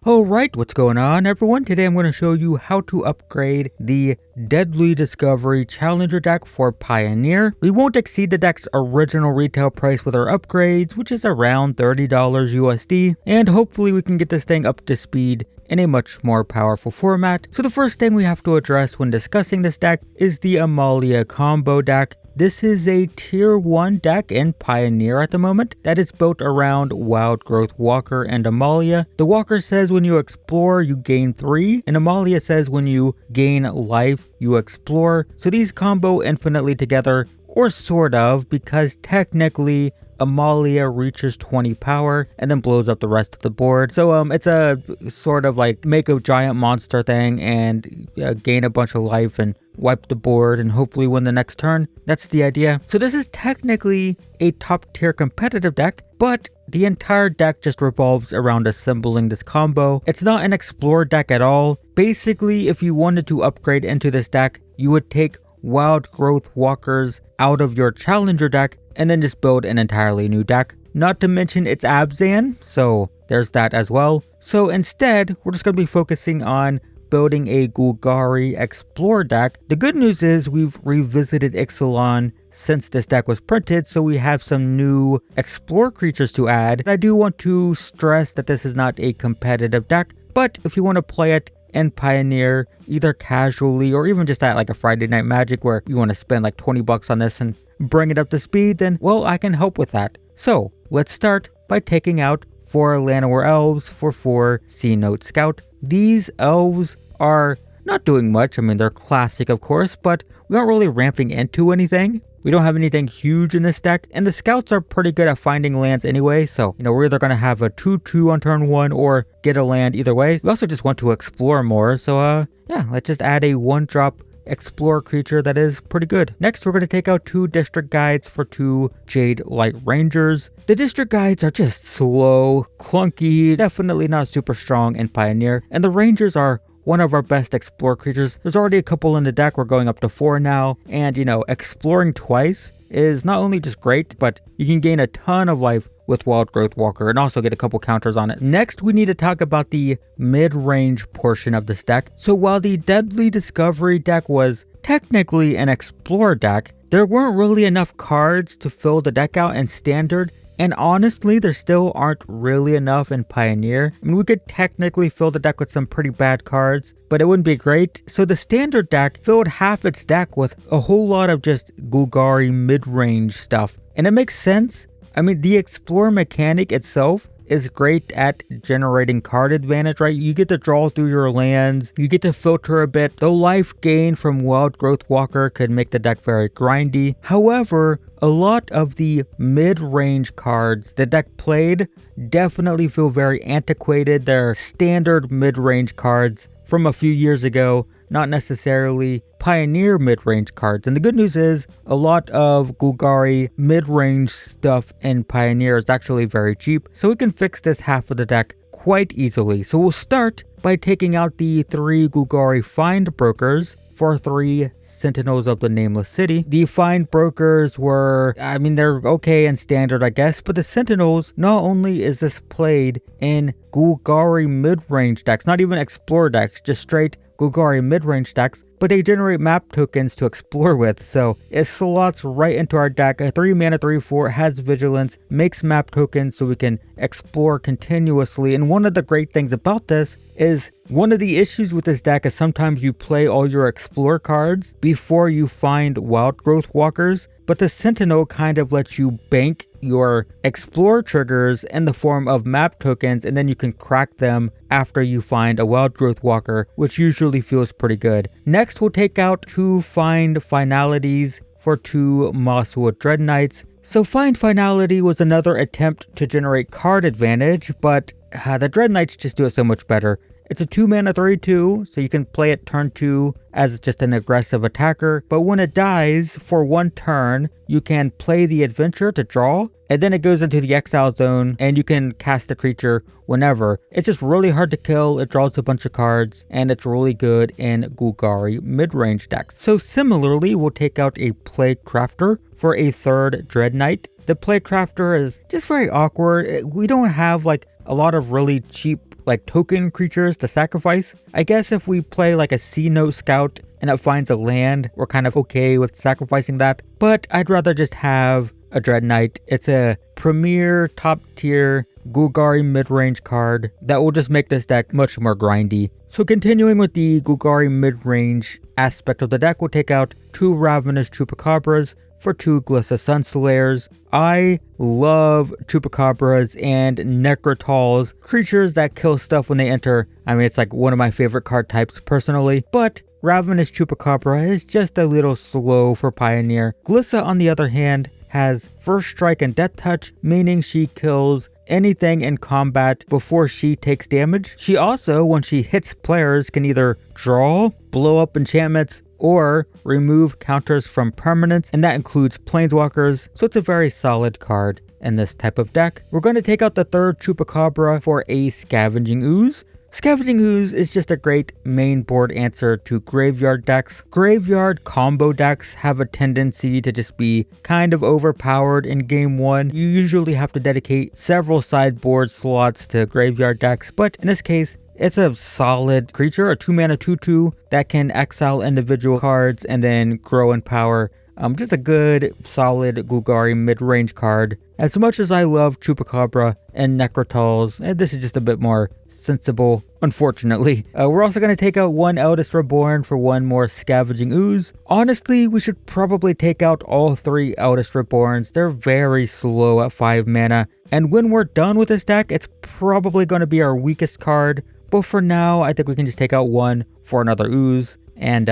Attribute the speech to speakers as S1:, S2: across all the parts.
S1: Alright, what's going on everyone? Today I'm going to show you how to upgrade the Deadly Discovery Challenger deck for Pioneer. We won't exceed the deck's original retail price with our upgrades, which is around $30 USD, and hopefully we can get this thing up to speed in a much more powerful format. So the first thing we have to address when discussing this deck is the Amalia combo deck. This is a tier 1 deck in Pioneer at the moment that is built around Wild Growth Walker and Amalia. The Walker says when you explore you gain 3, and Amalia says when you gain life you explore. So these combo infinitely together, or sort of, because technically Amalia reaches 20 power and then blows up the rest of the board. So it's a sort of like make a giant monster thing and gain a bunch of life and wipe the board and hopefully win the next turn. That's the idea. So this is technically a top tier competitive deck, but the entire deck just revolves around assembling this combo. It's not an explore deck at all. Basically, if you wanted to upgrade into this deck, you would take Wild Growth Walkers out of your Challenger deck and then just build an entirely new deck. Not to mention it's Abzan, so there's that as well. So instead, we're just going to be focusing on building a Golgari Explore deck. The good news is we've revisited Ixalan since this deck was printed, so we have some new Explore creatures to add. I do want to stress that this is not a competitive deck, but if you want to play it in Pioneer, either casually or even just at like a Friday Night Magic where you want to spend like 20 bucks on this and bring it up to speed, then well, I can help with that. So let's start by taking out 4 Llanowar Elves for 4 Sea Note Scout. These elves are not doing much. I mean, they're classic of course, but we aren't really ramping into anything. We don't have anything huge in this deck, and the scouts are pretty good at finding lands anyway, so, we're either going to have a 2/2 on turn 1 or get a land either way. We also just want to explore more, so yeah, let's just add a 1-drop explore creature that is pretty good. Next, we're going to take out 2 district guides for 2 Jade Light Rangers. The district guides are just slow, clunky, definitely not super strong in Pioneer, and the Rangers are one of our best explore creatures. There's already a couple in the deck, we're going up to 4 now, and exploring twice is not only just great, but you can gain a ton of life with Wild Growth Walker and also get a couple counters on it. Next, we need to talk about the mid-range portion of this deck. So while the Deadly Discovery deck was technically an explore deck, there weren't really enough cards to fill the deck out in Standard. And honestly, there still aren't really enough in Pioneer. I mean, we could technically fill the deck with some pretty bad cards, but it wouldn't be great. So the Standard deck filled half its deck with a whole lot of just Golgari mid-range stuff. And it makes sense. I mean, the Explore mechanic itself is great at generating card advantage, right? You get to draw through your lands, you get to filter a bit. The life gain from Wild Growth Walker could make the deck very grindy. However, a lot of the mid-range cards the deck played definitely feel very antiquated. They're standard mid-range cards from a few years ago, not necessarily Pioneer mid-range cards. And the good news is a lot of Golgari mid-range stuff in Pioneer is actually very cheap, so we can fix this half of the deck quite easily. So we'll start by taking out the 3 Golgari Find Brokers for 3 Sentinels of the Nameless City. The Find Brokers were, I mean, they're okay in Standard, I guess, but the Sentinels, not only is this played in Golgari mid-range decks, not even Explore decks, just straight Golgari mid-range decks, but they generate map tokens to explore with, so it slots right into our deck. A 3 mana 3/4 has vigilance, makes map tokens so we can explore continuously. And one of the great things about this is one of the issues with this deck is sometimes you play all your explore cards before you find Wild Growth Walkers, but the Sentinel kind of lets you bank your explore triggers in the form of map tokens, and then you can crack them after you find a Wild Growth Walker, which usually feels pretty good. Next, we'll take out 2 Find Finalities for 2 Mosswood Dread Knights. So Find Finality was another attempt to generate card advantage, but the Dread Knights just do it so much better. It's a 2 mana 3/2, so you can play it turn 2 as just an aggressive attacker, but when it dies for 1 turn, you can play the adventure to draw, and then it goes into the exile zone, and you can cast the creature whenever. It's just really hard to kill, it draws a bunch of cards, and it's really good in Golgari mid-range decks. So similarly, we'll take out a Plague Crafter for a 3rd Dread Knight. The Plague Crafter is just very awkward. We don't have like a lot of really cheap like token creatures to sacrifice. I guess if we play like a C-Note Scout and it finds a land, we're kind of okay with sacrificing that. But I'd rather just have a Dread Knight. It's a premier top tier Golgari mid-range card that will just make this deck much more grindy. So continuing with the Golgari mid-range aspect of the deck, we'll take out 2 Ravenous Chupacabras for 2 Glissa Sunslayers. I love Chupacabras and Necrotals, creatures that kill stuff when they enter. I mean, it's like one of my favorite card types personally, but Ravenous Chupacabra is just a little slow for Pioneer. Glissa, on the other hand, has First Strike and Death Touch, meaning she kills anything in combat before she takes damage. She also, when she hits players, can either draw, blow up enchantments, or remove counters from permanents, and that includes planeswalkers, so it's a very solid card in this type of deck. We're going to take out the 3rd Chupacabra for a Scavenging Ooze. Scavenging Ooze is just a great main board answer to graveyard decks. Graveyard combo decks have a tendency to just be kind of overpowered in game 1. You usually have to dedicate several sideboard slots to graveyard decks, but in this case, it's a solid creature, a 2-mana 2/2 that can exile individual cards and then grow in power. Just a good, solid Golgari mid-range card. As much as I love Chupacabra and Necrotals, this is just a bit more sensible, unfortunately. We're also going to take out 1 Eldest Reborn for 1 more Scavenging Ooze. Honestly, we should probably take out all 3 Eldest Reborns. They're very slow at 5 mana. And when we're done with this deck, it's probably going to be our weakest card. But for now, I think we can just take out 1 for another Ooze. And,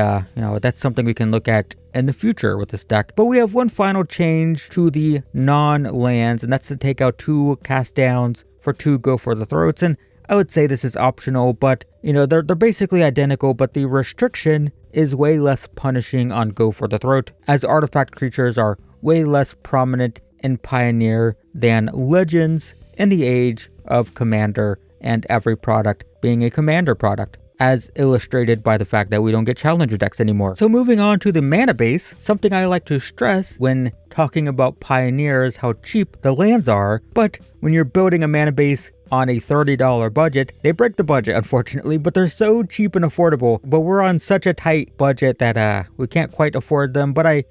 S1: that's something we can look at in the future with this deck. But we have one final change to the non-lands, and that's to take out 2 Cast Downs for 2 Go for the Throats. And I would say this is optional, but, they're basically identical, but the restriction is way less punishing on Go for the Throat, as artifact creatures are way less prominent in Pioneer than Legends in the age of Commander, and every product being a Commander product, as illustrated by the fact that we don't get Challenger decks anymore. So moving on to the mana base, something I like to stress when talking about Pioneer is how cheap the lands are, but when you're building a mana base on a $30 budget, they break the budget unfortunately, but they're so cheap and affordable. But we're on such a tight budget that we can't quite afford them. But I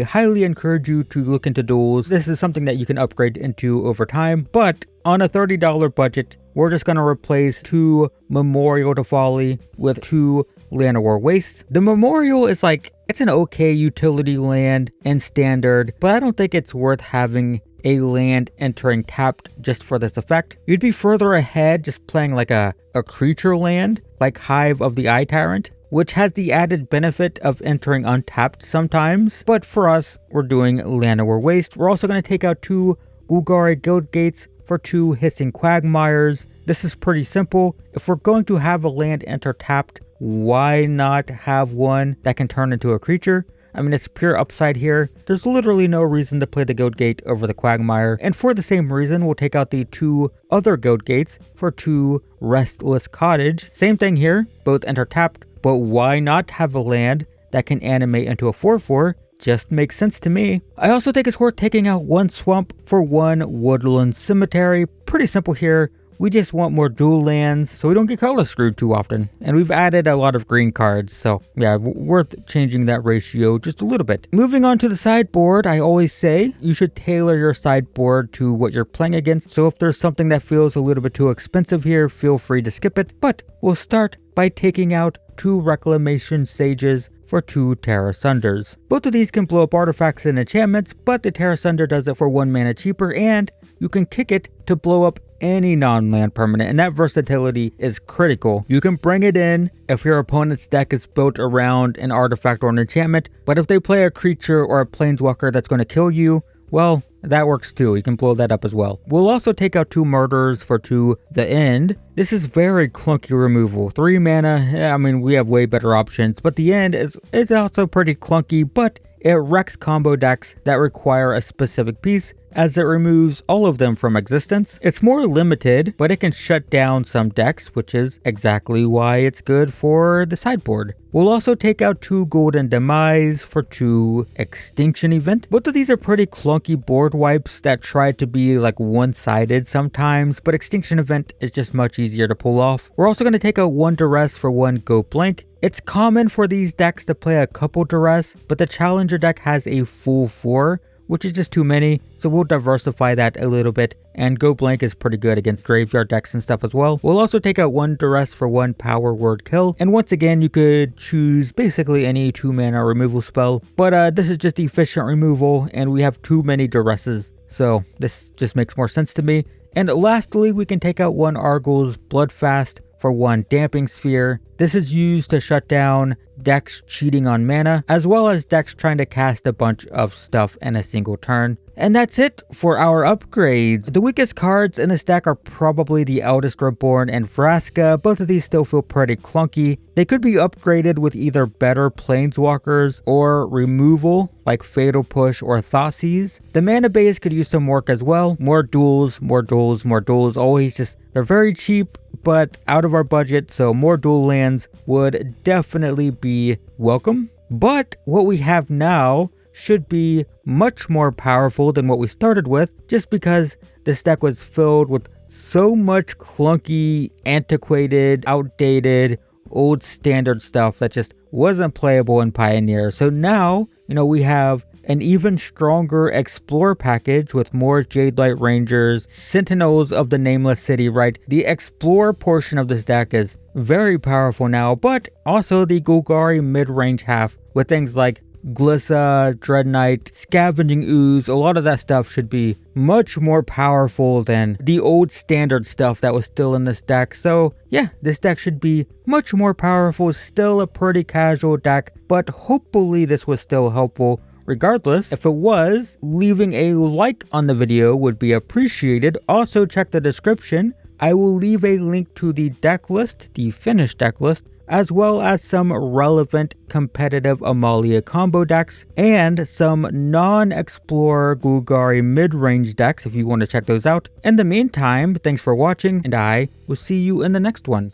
S1: highly encourage you to look into duels. This is something that you can upgrade into over time, but on a $30 budget, we're just going to replace 2 Memorial to Folly with 2 Llanowar Wastes. The Memorial is it's an okay utility land in Standard, but I don't think it's worth having a land entering tapped just for this effect. You'd be further ahead just playing like a creature land, like Hive of the Eye Tyrant, which has the added benefit of entering untapped sometimes. But for us, we're doing Llanowar Waste. We're also going to take out 2 Golgari Guild Gates for 2 Hissing Quagmires. This is pretty simple. If we're going to have a land enter tapped, why not have one that can turn into a creature? I mean, it's pure upside here. There's literally no reason to play the Guild Gate over the Quagmire. And for the same reason, we'll take out the 2 other Guild Gates for 2 Restless Cottage. Same thing here, both enter tapped, but why not have a land that can animate into a 4/4? Just makes sense to me. I also think it's worth taking out 1 Swamp for 1 Woodland Cemetery. Pretty simple here. We just want more dual lands so we don't get color screwed too often. And we've added a lot of green cards, so yeah, worth changing that ratio just a little bit. Moving on to the sideboard, I always say you should tailor your sideboard to what you're playing against. So if there's something that feels a little bit too expensive here, feel free to skip it. But we'll start by taking out 2 Reclamation Sages for 2 Terra Sunders. Both of these can blow up artifacts and enchantments, but the Terra Sunder does it for 1 mana cheaper, and you can kick it to blow up any non-land permanent, and that versatility is critical. You can bring it in if your opponent's deck is built around an artifact or an enchantment, but if they play a creature or a planeswalker that's going to kill you, well, that works too. You can blow that up as well. We'll also take out 2 Murderers for 2 The End. This is very clunky removal. 3 mana, I mean, we have way better options, but The End is also pretty clunky, but it wrecks combo decks that require a specific piece, as it removes all of them from existence. It's more limited, but it can shut down some decks, which is exactly why it's good for the sideboard. We'll also take out 2 Golden Demise for 2 Extinction Event. Both of these are pretty clunky board wipes that try to be like one-sided sometimes, but Extinction Event is just much easier to pull off. We're also going to take out 1 Duress for 1 Go Blank. It's common for these decks to play a couple Duress, but the Challenger deck has a full 4, which is just too many, so we'll diversify that a little bit, and Go Blank is pretty good against graveyard decks and stuff as well. We'll also take out 1 Duress for 1 Power Word Kill, and once again you could choose basically any 2-mana removal spell, but this is just efficient removal, and we have too many Duresses, so this just makes more sense to me. And lastly, we can take out 1 Argyl's Bloodfast for 1 Damping Sphere. This is used to shut down decks cheating on mana, as well as decks trying to cast a bunch of stuff in a single turn. And that's it for our upgrades. The weakest cards in this deck are probably the Eldest Reborn and Vraska. Both of these still feel pretty clunky. They could be upgraded with either better Planeswalkers or removal, like Fatal Push or Thoughtseize. The mana base could use some work as well. More duels, more duels, more duels. Always just, they're very cheap, but out of our budget, so more dual lands would definitely be welcome. But what we have now should be much more powerful than what we started with, just because this deck was filled with so much clunky, antiquated, outdated, old standard stuff that just wasn't playable in Pioneer. So now, we have an even stronger Explorer package with more Jadelight Rangers, Sentinels of the Nameless City, right? The Explorer portion of this deck is very powerful now, but also the Golgari mid-range half with things like Glissa, Dread Knight, Scavenging Ooze. A lot of that stuff should be much more powerful than the old standard stuff that was still in this deck. So yeah, this deck should be much more powerful. Still a pretty casual deck, but hopefully this was still helpful. Regardless, if it was, leaving a like on the video would be appreciated. Also check the description. I will leave a link to the deck list, the finished deck list, as well as some relevant competitive Amalia combo decks and some non-Explorer Golgari mid-range decks if you want to check those out. In the meantime, thanks for watching, and I will see you in the next one.